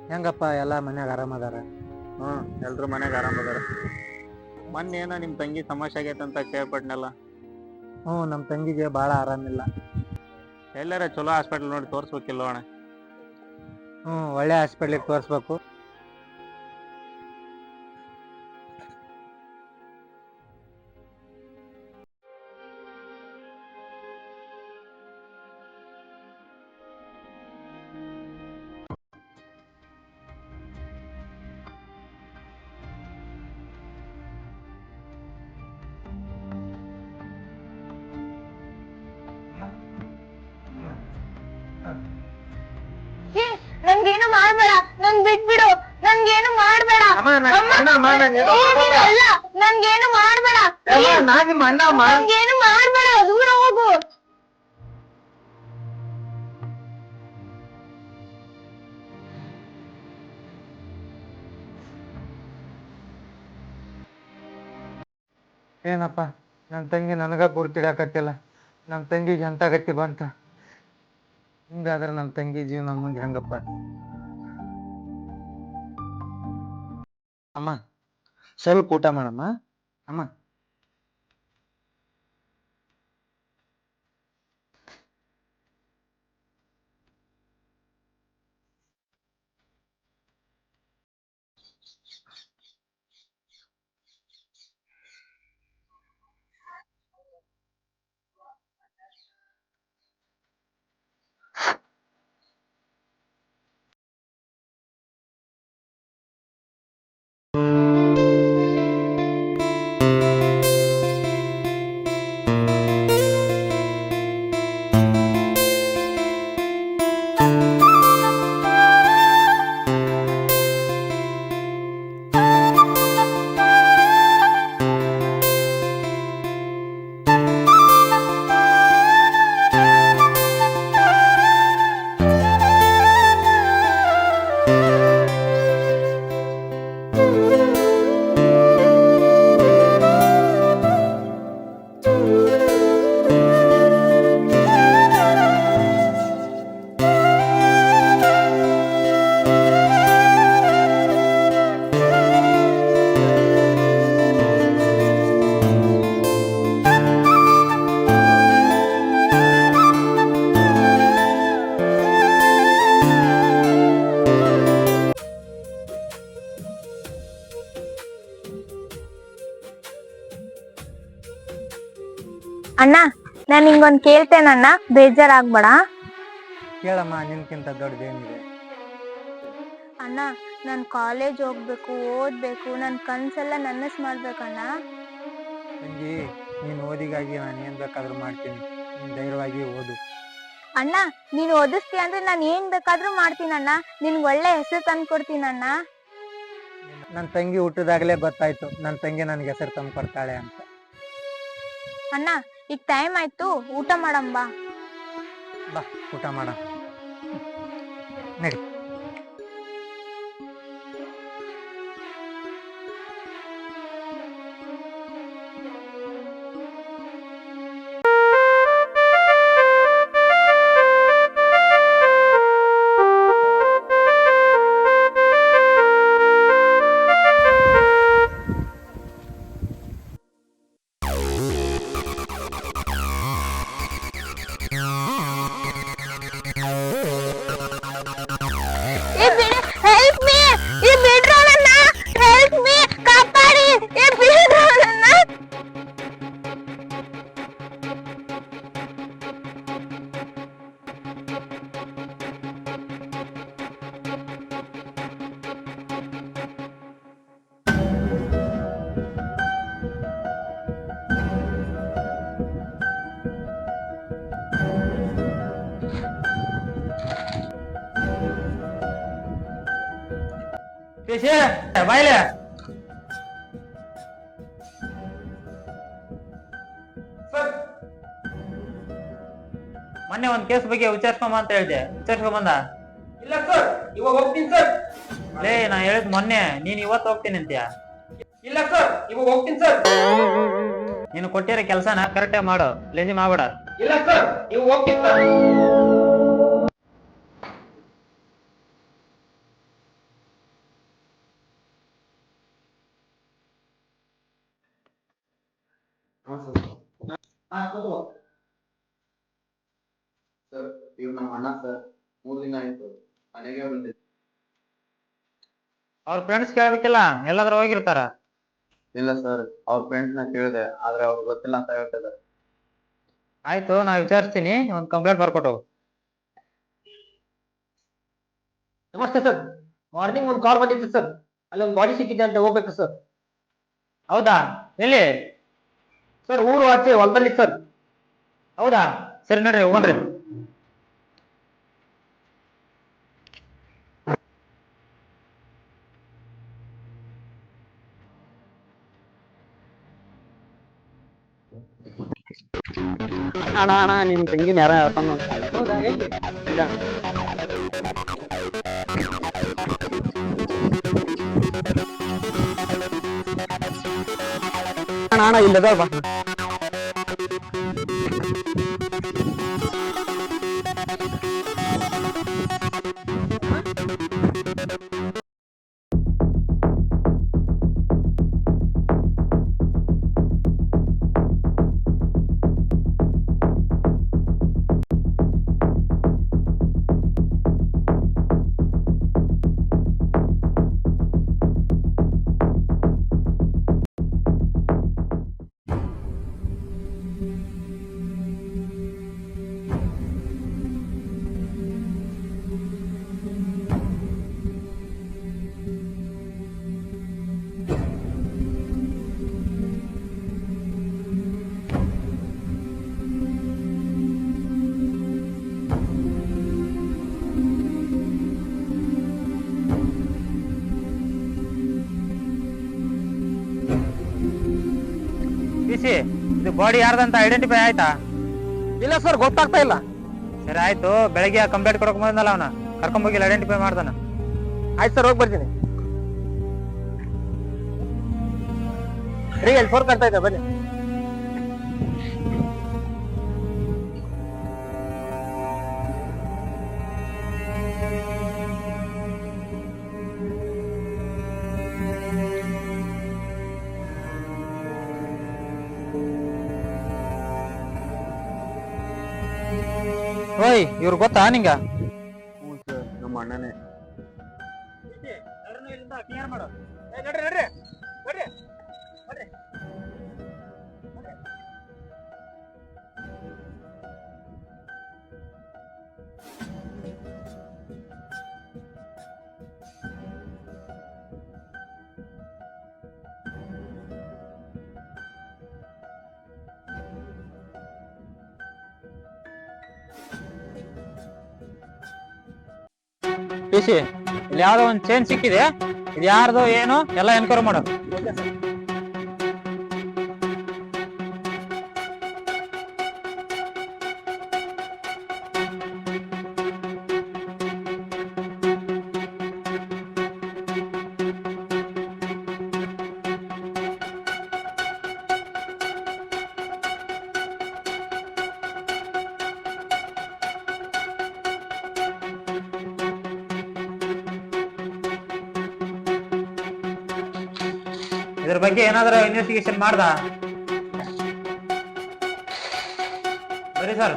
ಹೆಂಗಪ್ಪ ಎಲ್ಲ ಮನ್ಯಾಗ ಆರಾಮದಾರ? ಎಲ್ರು ಮನ್ಯಾಗ ಆರಾಮ್ ಅದಾರ. ಮೊನ್ನೆ ಏನೋ ನಿಮ್ ತಂಗಿ ಸಮಸ್ಯೆ ಆಗೈತಂತ ಕೇಳ್ಪಟ್ನಲ್ಲ. ನಮ್ ತಂಗಿಗೆ ಬಾಳ ಆರಾಮಿಲ್ಲ. ಎಲ್ಲಾರ ಚಲೋ ಹಾಸ್ಪಿಟಲ್ ನೋಡಿ ತೋರ್ಸ್ಬೇಕಿಲ್ವ ಅಣ್ಣ? ಒಳ್ಳೆ ಹಾಸ್ಪಿಟ್ಲಿಗೆ ತೋರಿಸ್ಬೇಕು. ನನ್ಗೇನು ಮಾಡ್ಬೇಡ, ನನ್ ಬಿಟ್ಬಿಡು, ನನ್ಗೇನು ಮಾಡ್ಬೇಡ, ನನ್ಗೇನು ಮಾಡ್ಬೇಡ, ನನ್ಗೇನು ಮಾಡ್ಬೇಡ, ದೂರ ಹೋಗು. ಏನಪ್ಪ ನನ್ನ ತಂಗಿ ನನಗ ಗುರ್ತಿಡಕತ್ತಿಲ್ಲ. ನಮ್ಮ ತಂಗಿಗೆ ಎಂತ ಗತಿ ಬಂತ. ಹಿಂಗಾದ್ರೆ ನಮ್ಮ ತಂಗಿ ಜೀವನ ಮುಂದೆ ಹೆಂಗಪ್ಪ? ಅಮ್ಮ ಸ್ವಲ್ಪ ಊಟ ಮಾಡಮ್ಮ. ಅಮ್ಮ ಅಣ್ಣ, ನಾನ್ ಹಿಂಗೊಂದ್ ಕೇಳ್ತೇನಣ್ಣ, ಬೇಜಾರಾಗ್ಬೇಡ. ಕೇಳಮ್ಮ, ನಿನ್ಕಿಂತ ದೊಡ್ಡದೇನಿದೆ? ಅಣ್ಣ, ನಾನ್ ಕಾಲೇಜ್ ಹೋಗ್ಬೇಕು, ಓದ್ಬೇಕು, ನನ್ ಕನ್ಸೆಲ್ಲ ನನಸ್ ಮಾಡ್ಬೇಕಣ್ಣ. ತಂಗಿ, ನೀನ್ ಓದಿಗಾಗಿ ನಾನು ಏನ್ ಬೇಕಾದ್ರೂ ಮಾಡ್ತೀನಿ. ನೀನ್ ಧೈರ್ಯವಾಗಿ ಓದು. ಅಣ್ಣ, ನೀನ್ ಓದಿಸ್ತೀಯ ಅಂದ್ರೆ ನಾನ್ ಏನ್ ಬೇಕಾದ್ರೂ ಮಾಡ್ತೀನಣ್ಣ. ನಿನ್ಗೆ ಒಳ್ಳೆ ಹೆಸರು ತಂದ್ಕೊಡ್ತೀನಣ್ಣ. ನನ್ನ ತಂಗಿ ಹುಟ್ಟಿದಾಗಲೇ ಗೊತ್ತಾಯ್ತು ನನ್ನ ತಂಗಿ ನನ್ಗೆ ಹೆಸರು ತಂದು ಕೊಡ್ತಾಳೆ ಅಂತ. ಅಣ್ಣ, ಈಗ ಟೈಮ್ ಆಯ್ತು, ಊಟ ಮಾಡಂಬಾ. ಬಾ ಊಟ ಮಾಡ ನಡಿ. ಬಾಯ್ಲೆ ಮೊನ್ನೆ ಒಂದ್ ಕೇಸ್ ಬಗ್ಗೆ ವಿಚಾರಿಸ್ಕೊಂಬ ಅಂತ ಹೇಳಿದೆ, ವಿಚಾರಿಸ್ಕೊಂಬಂದ? ಇಲ್ಲ ಸರ್, ಇವಾಗ ಹೋಗ್ತೀನಿ ಸರ್. ಲೇ, ನಾ ಹೇಳಿದ್ ಮೊನ್ನೆ, ನೀನ್ ಇವತ್ತು ಹೋಗ್ತೀನಿ ಅಂತೀಯ? ಇಲ್ಲ ಸರ್, ಇವಾಗ ಹೋಗ್ತೀನಿ ಸರ್. ನೀನು ಕೊಟ್ಟಿರೋ ಕೆಲಸನ ಕರೆಕ್ಟಾಗಿ ಮಾಡು, ಲೇಜಿ ಮಾಡ್ಬೇಡ. ಇಲ್ಲ ಸರ್, ಇವಾಗ ಹೋಗ್ತೀನಿ ಸರ್. ಸರ್ ಇವ್ ನಮ್ಮ ಅಣ್ಣ ಸರ್ 3 ದಿನ ಆಯ್ತು ಮನೆಗೆ ಬಂದಿದ್ದು. ಅವ್ರ ಫ್ರೆಂಡ್ಸ್ ಕೇಳ್ಬೇಕಿಲ್ಲ, ಎಲ್ಲಾದ್ರೂ ಹೋಗಿರ್ತಾರ. ಇಲ್ಲ ಸರ್ ಅವ್ರ ಫ್ರೆಂಡ್ಸ್ ನ ಕೇಳಿದೆ ಆದ್ರೆ ಅವ್ರಿಗೆ ಗೊತ್ತಿಲ್ಲ ಅಂತ ಹೇಳ್ತಿದ್ದಾರೆ. ಆಯ್ತು, ನಾ ವಿಚಾರಿಸ್ತೀನಿ, ಒಂದ್ ಕಂಪ್ಲೇಂಟ್ ಬರ್ಕೊಟ್ಟು. ನಮಸ್ತೆ ಸರ್, ಮಾರ್ನಿಂಗ್ ಒಂದು ಕಾಲ್ ಬಂದಿತ್ತು ಸರ್, ಅಲ್ಲಿ ಒಂದು ಬಾಡಿ ಸಿಕ್ಕಿದೆ ಅಂತ ಹೋಗ್ಬೇಕು ಸರ್. ಹೌದಾ, ಎಲ್ಲಿ? ಸರ್ ಊರು ಆಚೆ ಹೊಲದಲ್ಲಿ ಸರ್. ಹೌದಾ, ಸರಿ ನೋಡ್ರಿ, ಹೋಗ್ರಿ. ಅಣ್ಣ ನಿಮ್ ತಂಗಿನ ಯಾರ ಅಣ್ಣ ಇಲ್ಲದ ಬಾ. ಇದು ಬಾಡಿ ಯಾರ್ದಂತ ಐಡೆಂಟಿಫೈ ಆಯ್ತಾ? ಇಲ್ಲ ಸರ್ ಗೊತ್ತಾಗ್ತಾ ಇಲ್ಲ. ಸರಿ ಆಯ್ತು, ಬೆಳಗ್ಗೆ ಕಂಪ್ಲೇಂಟ್ ಕೊಡಕ್ ಬಂದಲ್ಲ, ಅವನ ಕರ್ಕೊಂಬೋಗಿಲ್ಲ, ಐಡೆಂಟಿಫೈ ಮಾಡ್ದಾನ. ಆಯ್ತು ಸರ್, ಹೋಗಿ ಬರ್ತೀನಿ. ರೀ ಅಲ್ಲಿ ಫೋನ್ ಕಾಣ್ತಾ ಇದೆ, ಬನ್ನಿ. ಓಯ್, ಇವ್ರು ಗೊತ್ತಾ ನಿಂಗ? ಹ್ಞೂ ಸರ್ ನಮ್ಮ ಅಣ್ಣನೇ. ಪಿಸಿ, ಇಲ್ಲಿ ಯಾವ್ದೋ ಒಂದ್ ಚೇಂಜ್ ಸಿಕ್ಕಿದೆ, ಇದು ಯಾರ್ದು ಏನು ಎಲ್ಲ ಎನ್ಕ್ವೈರಿ ಮಾಡು. ಇದ್ರ ಬಗ್ಗೆ ಏನಾದ್ರೂ ಇನ್ವೆಸ್ಟಿಗೇಷನ್ ಮಾಡ್ದ? ಬರೀ ಸರ್.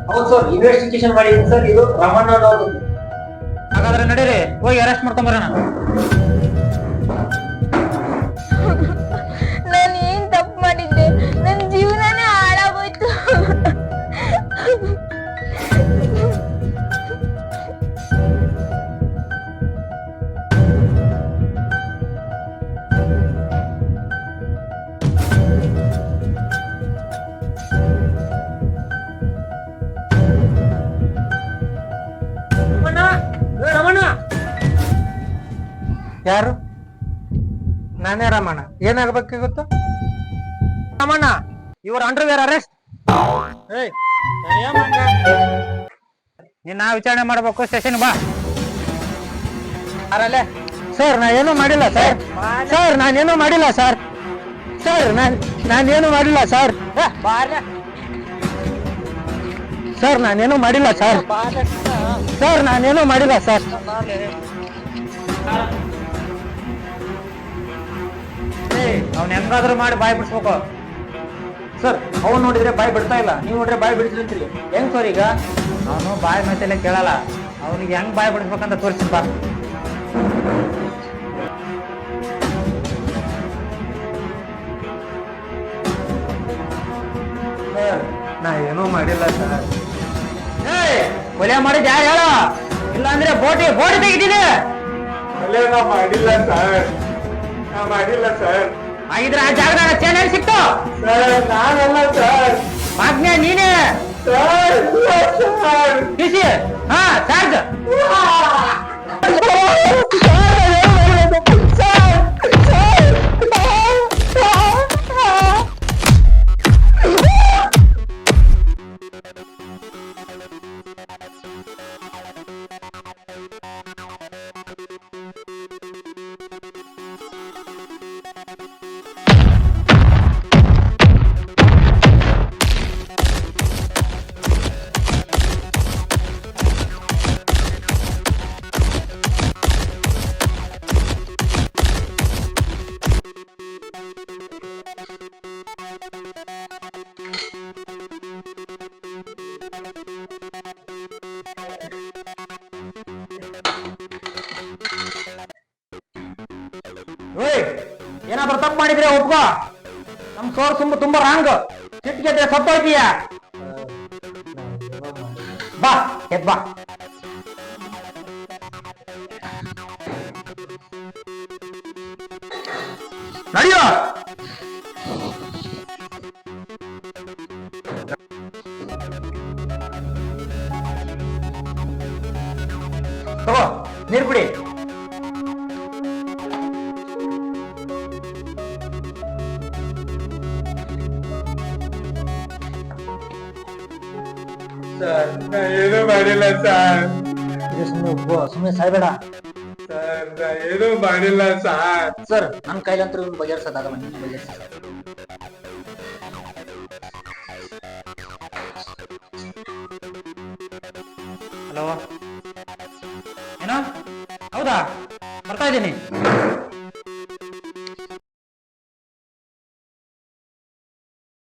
ಹೌದು ಸರ್, ಇನ್ವೆಸ್ಟಿಗೇಷನ್ ಮಾಡಿದ್ದೀನಿ ಸರ್. ಇದು ರಮಣ್ಣ ಅನ್ನೋದು. ಹಾಗಾದ್ರೆ ನಡೀರಿ, ಹೋಗಿ ಅರೆಸ್ಟ್ ಮಾಡ್ಕೊಂಡ್ ಬರೋಣ. ನಾನು ಏನ್ ತಪ್ಪು ಮಾಡಿದ್ದೆ? ನನ್ನ ಜೀವನನೇ ಹಾಳಾಗೋಯ್ತು. ರಮಣ್ಣ, ಯಾರು? ನಾನೇ ರಮಣ. ಏನಾಗ್ಬೇಕಾಗಿತ್ತು? Ramanna, your underwear arrest. ನಿನ್ನ ವಿಚಾರಣೆ ಮಾಡ್ಬೇಕು, ಸ್ಟೇಷನ್ ಬಾ. ಸರ್, ನಾ ಏನೂ ಮಾಡಿಲ್ಲ ಸರ್. ಸರ್, ನಾನೇನು ಮಾಡಿಲ್ಲ ಸರ್. ಸರ್, ನಾನೇನು ಮಾಡಿಲ್ಲ ಸರ್. ಸರ್, ನಾನೇನು ಮಾಡಿಲ್ಲ ಸರ್. ಸರ್, ನಾನೇನು ಮಾಡಿಲ್ಲ ಸರ್. ಅವ್ನ ಹೆಂಗಾದ್ರೂ ಮಾಡಿ ಬಾಯಿ ಬಿಡಿಸ್ಬೇಕು. ಸರ್ ಅವ್ನು ನೋಡಿದ್ರೆ ಬಾಯಿ ಬಿಡ್ತಾ ಇಲ್ಲ, ನೀವು ನೋಡ್ರೆ ಬಾಯಿ ಬಿಡಿಸ್ಲಿಂತೀರಿ, ಹೆಂಗ್ ಸರ್ ಈಗ? ಅವನು ಬಾಯಿ ಮಾತೆಲ್ಲ ಕೇಳಲ್ಲ, ಅವನಿಗೆ ಹೆಂಗ್ ಬಾಯಿ ಬಿಡಿಸ್ಬೇಕಂತ ತೋರಿಸಿ ಬಾ. ನಾ ಏನೂ ಮಾಡಿಲ್ಲ ಸರ್. ಕೊಲೆ ಮಾಡಿದ್ ಯಾರು ಹೇಳ, ಇಲ್ಲ ಅಂದ್ರೆ ಬೋಟಿ ತೆಗಿತೀನಿ. ನಾ ಮಾಡಿಲ್ಲ ಸರ್, ನಾ ಮಾಡಿಲ್ಲ ಸರ್. ಹಾಗಿದ್ರೆ ಆ ಜಾಗದಾಗ ಚೇನ್ ಎಲ್ಲಿ ಸಿಕ್ತು? ಸರ್ ನಾನಲ್ಲ ಸರ್. ಆಜ್ಞೆ ನೀನೇ. ಸರ್ ಇಲ್ಲ ಸರ್. ಟಿಸಿ ಹಾ ಚಾರ್ಜ್. ಏನಾದ್ರೂ ತಪ್ಪು ಮಾಡಿದ್ರೆ ಒಪ್ಕೋ. ನಮ್ ಸೋರ್ ತುಂಬಾ ರಾಂಗ್. ಸಿಟ್ಟಿಗೆ ಸತ್ತೋಯ್ತೀಯ. ಬಾ ಎದ್ ಬಾ. ನಡೆಯೋ. ತಗೋ ನೀರು ಕುಡಿ. ಸರ್ ನಾ ಏನೂ ಮಾಡಿಲ್ಲ ಸರ್. ಸುಮ್ಮನೆ ಸಾಯ್ಬೇಡ ಸರ್ ನಾ ಏನೂ ಮಾಡಿಲ್ಲ ಸರ್. ಸರ್. ನನ್ನ ಕೈಲಂತೂ ಇವ್ನು ಬಗೆಹರಿಸೋದಾಗಲ್ಲ, ನೀನು ಬಗೆಹರಿಸ. ಹಲೋ